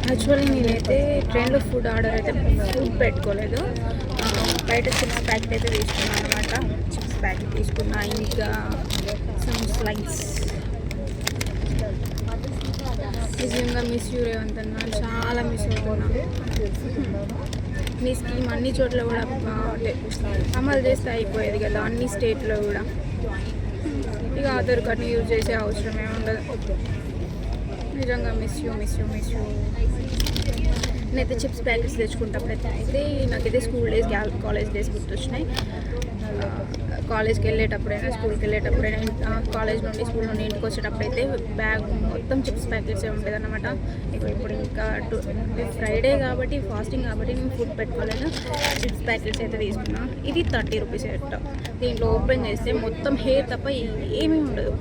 Actually నేనైతే ట్రైన్లో food order అయితే ఫుడ్ పెట్టుకోలేదు. బయట చిప్స్ ప్యాకెట్ అయితే తీసుకున్నాను అనమాట. చిప్స్ ప్యాకెట్ తీసుకున్నా, ఇంకా సమ్ స్లైడ్స్. నిజంగా మిస్ యూ రేవంత్ అన్న, చాలా మిస్ అవుతున్నా. మీ స్కీమ్ అన్ని చోట్ల కూడా అమలు చేస్తే అయిపోయేది కదా, అన్ని స్టేట్లో కూడా. ఇక ఆధార్ కార్డ్ని యూజ్ చేసే అవసరమే ఉండదు. నిజంగా మిస్ యూ. నేనైతే చిప్స్ ప్యాకెట్స్ తెచ్చుకుంటప్పుడు అయితే నాకైతే స్కూల్ డేస్, కాలేజ్ డేస్ గుర్తొచ్చినాయి. కాలేజ్కి వెళ్ళేటప్పుడైనా, స్కూల్కి వెళ్ళేటప్పుడైనా, కాలేజ్ నుండి, స్కూల్ నుండి ఇంటికి వచ్చేటప్పుడైతే బ్యాగ్ మొత్తం చిప్స్ ప్యాకెట్సే ఉండేది అనమాట. ఇప్పుడు ఇంకా ఫ్రైడే కాబట్టి, ఫాస్టింగ్ కాబట్టి నేను ఫుడ్ పెట్టుకోలేదు. చిప్స్ ప్యాకెట్స్ అయితే తీసుకున్నా. ఇది 30 రూపీస్ సెట్. దీంట్లో ఓపెన్ చేస్తే మొత్తం హెయిర్ తప్ప ఏమీ ఉండదు.